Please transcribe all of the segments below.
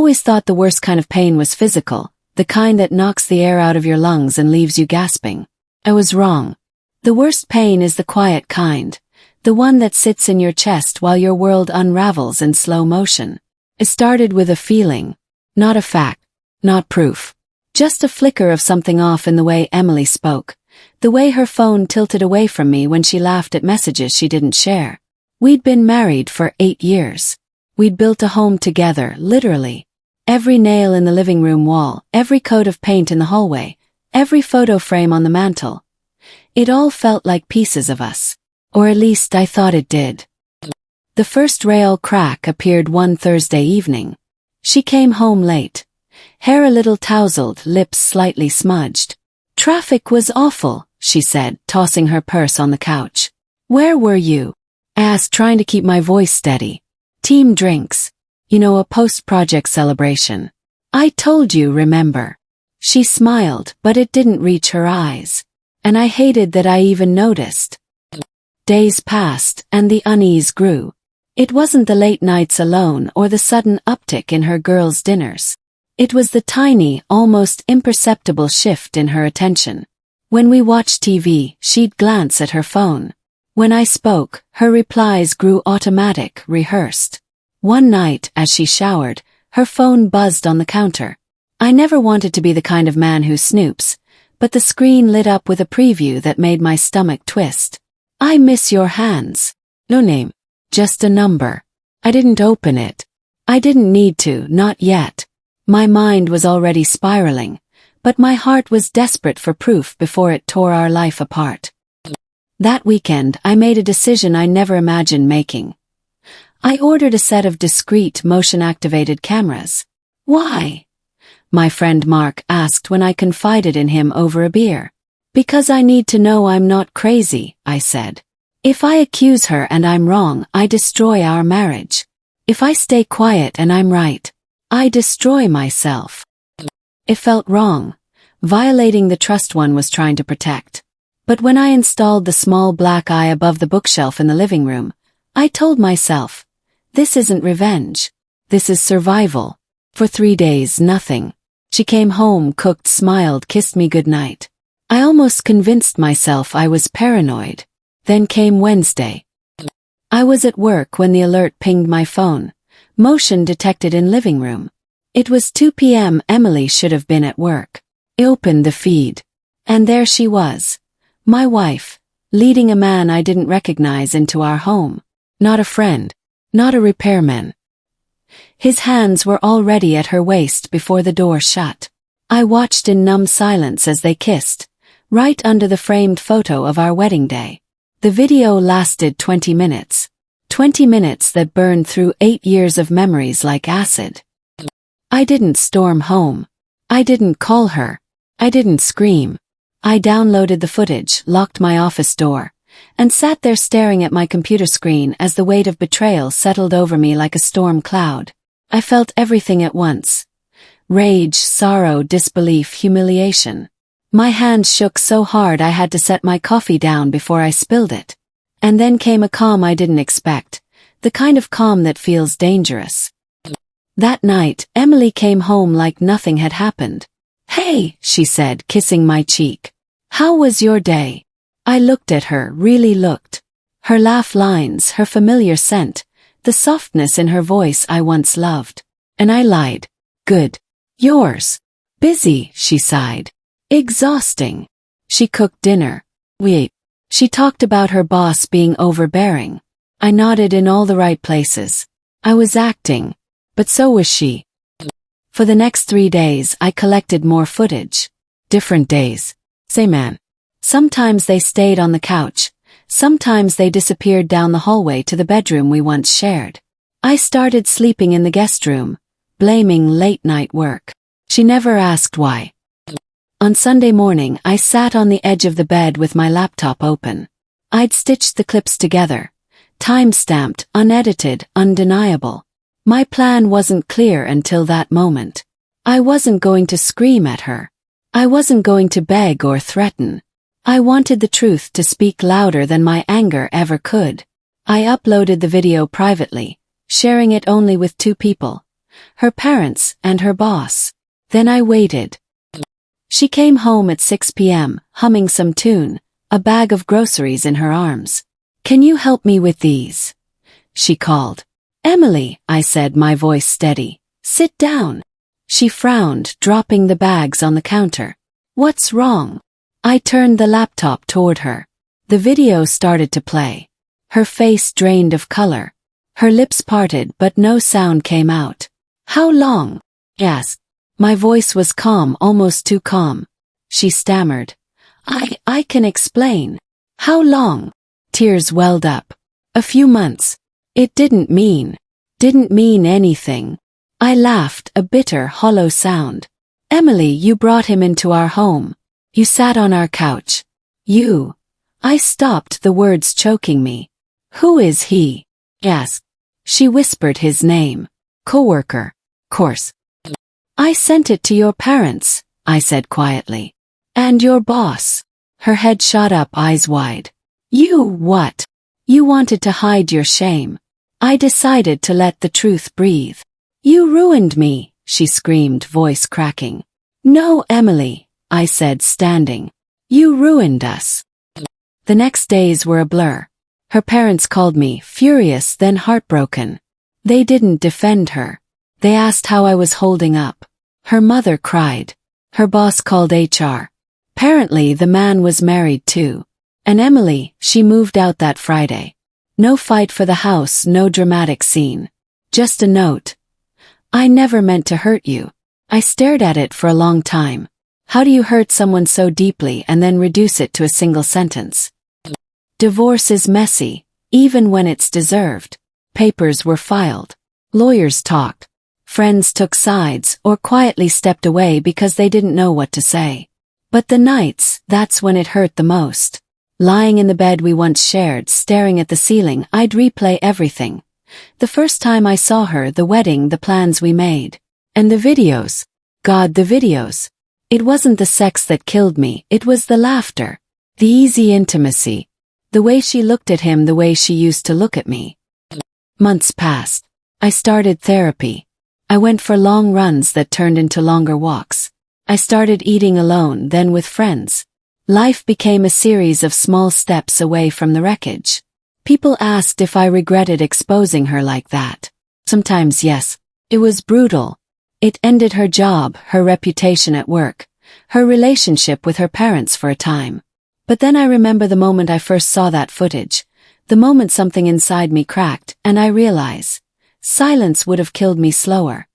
always thought the worst kind of pain was physical, the kind that knocks the air out of your lungs and leaves you gasping. I was wrong. The worst pain is the quiet kind, the one that sits in your chest while your world unravels in slow motion. It started with a feeling, not a fact, not proof. Just a flicker of something off in the way Emily spoke, the way her phone tilted away from me when she laughed at messages she didn't share. We'd been married for 8 years. We'd built a home together, literally. Every nail in the living room wall, every coat of paint in the hallway, every photo frame on the mantel. It all felt like pieces of us. Or at least I thought it did. The first real crack appeared one Thursday evening. She came home late. Hair a little tousled, lips slightly smudged. "Traffic was awful," she said, tossing her purse on the couch. "Where were you?" I asked, trying to keep my voice steady. "Team drinks. You know, a post-project celebration. I told you, remember?" She smiled, but it didn't reach her eyes. And I hated that I even noticed. Days passed, and the unease grew. It wasn't the late nights alone or the sudden uptick in her girls' dinners. It was the tiny, almost imperceptible shift in her attention. When we watched TV, she'd glance at her phone. When I spoke, her replies grew automatic, rehearsed. One night, as she showered, her phone buzzed on the counter. I never wanted to be the kind of man who snoops, but the screen lit up with a preview that made my stomach twist. "I miss your hands." No name. Just a number. I didn't open it. I didn't need to, not yet. My mind was already spiraling, but my heart was desperate for proof before it tore our life apart. That weekend, I made a decision I never imagined making. I ordered a set of discreet motion-activated cameras. "Why?" my friend Mark asked when I confided in him over a beer. "Because I need to know I'm not crazy," I said. "If I accuse her and I'm wrong, I destroy our marriage. If I stay quiet and I'm right, I destroy myself." It felt wrong, violating the trust one was trying to protect. But when I installed the small black eye above the bookshelf in the living room, I told myself, this isn't revenge. This is survival. For 3 days, nothing. She came home, cooked, smiled, kissed me goodnight. I almost convinced myself I was paranoid. Then came Wednesday. I was at work when the alert pinged my phone. Motion detected in living room. It was 2 p.m. Emily should have been at work. I opened the feed. And there she was. My wife, leading a man I didn't recognize into our home. Not a friend. Not a repairman. His hands were already at her waist before the door shut. I watched in numb silence as they kissed, right under the framed photo of our wedding day. The video lasted 20 minutes. 20 minutes that burned through 8 years of memories like acid. I didn't storm home. I didn't call her. I didn't scream. I downloaded the footage, locked my office door, and sat there staring at my computer screen as the weight of betrayal settled over me like a storm cloud. I felt everything at once. Rage, sorrow, disbelief, humiliation. My hands shook so hard I had to set my coffee down before I spilled it. And then came a calm I didn't expect, the kind of calm that feels dangerous. That night, Emily came home like nothing had happened. "Hey," she said, kissing my cheek. "How was your day?" I looked at her, really looked. Her laugh lines, her familiar scent, the softness in her voice I once loved. And I lied. "Good. Yours?" "Busy," she sighed. "Exhausting." She cooked dinner. We ate. She talked about her boss being overbearing. I nodded in all the right places. I was acting. But so was she. For the next 3 days, I collected more footage. Different days. Same man. Sometimes they stayed on the couch. Sometimes they disappeared down the hallway to the bedroom we once shared. I started sleeping in the guest room, blaming late-night work. She never asked why. On Sunday morning, I sat on the edge of the bed with my laptop open. I'd stitched the clips together. Time-stamped, unedited, undeniable. My plan wasn't clear until that moment. I wasn't going to scream at her. I wasn't going to beg or threaten. I wanted the truth to speak louder than my anger ever could. I uploaded the video privately, sharing it only with 2 people, her parents, and her boss. Then I waited. She came home at 6 p.m., humming some tune, a bag of groceries in her arms. "Can you help me with these?" she called. "Emily," I said, my voice steady. "Sit down." She frowned, dropping the bags on the counter. "What's wrong?" I turned the laptop toward her. The video started to play. Her face drained of color. Her lips parted but no sound came out. "How long?" I asked. My voice was calm, almost too calm. She stammered. I can explain." "How long?" Tears welled up. "A few months." It didn't mean anything. I laughed, a bitter, hollow sound. "Emily, you brought him into our home. You sat on our couch. You." I stopped, the words choking me. "Who is he?" I asked. She whispered his name. "Coworker. Course." "I sent it to your parents," I said quietly. "And your boss." Her head shot up, eyes wide. "You what?" "You wanted to hide your shame." I decided to let the truth breathe. "You ruined me," she screamed, voice cracking. "No, Emily," I said, standing. "You ruined us." The next days were a blur. Her parents called me, furious then heartbroken. They didn't defend her. They asked how I was holding up. Her mother cried. Her boss called HR. Apparently the man was married too. And Emily, she moved out that Friday. No fight for the house, no dramatic scene. Just a note. "I never meant to hurt you." I stared at it for a long time. How do you hurt someone so deeply and then reduce it to a single sentence? Divorce is messy, even when it's deserved. Papers were filed. Lawyers talked. Friends took sides or quietly stepped away because they didn't know what to say. But the nights, that's when it hurt the most. Lying in the bed we once shared, staring at the ceiling, I'd replay everything. The first time I saw her, the wedding, the plans we made. And the videos. God, the videos. It wasn't the sex that killed me, it was the laughter. The easy intimacy. The way she looked at him, the way she used to look at me. Months passed. I started therapy. I went for long runs that turned into longer walks. I started eating alone, then with friends. Life became a series of small steps away from the wreckage. People asked if I regretted exposing her like that. Sometimes yes. It was brutal. It ended her job, her reputation at work, her relationship with her parents for a time. But then I remember the moment I first saw that footage, the moment something inside me cracked, and I realized, silence would have killed me slower.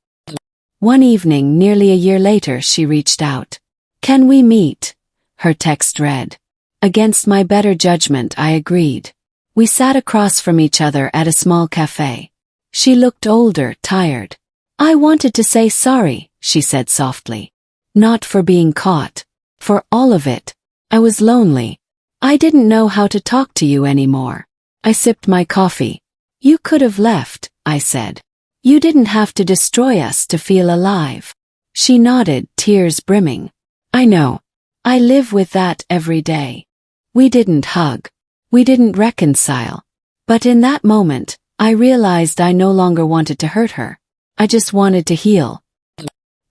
One evening, nearly a year later, she reached out. "Can we meet?" Her text read. Against my better judgment, I agreed. We sat across from each other at a small cafe. She looked older, tired. "I wanted to say sorry," she said softly. "Not for being caught. For all of it. I was lonely. I didn't know how to talk to you anymore." I sipped my coffee. "You could have left," I said. "You didn't have to destroy us to feel alive." She nodded, tears brimming. "I know. I live with that every day." We didn't hug. We didn't reconcile. But in that moment, I realized I no longer wanted to hurt her. I just wanted to heal.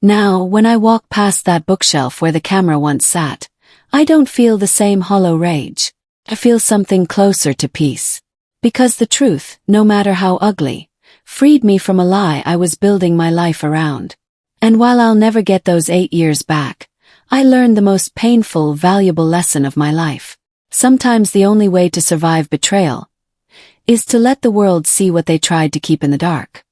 Now, when I walk past that bookshelf where the camera once sat, I don't feel the same hollow rage. I feel something closer to peace. Because the truth, no matter how ugly, freed me from a lie I was building my life around. And while I'll never get those 8 years back, I learned the most painful, valuable lesson of my life. Sometimes the only way to survive betrayal is to let the world see what they tried to keep in the dark.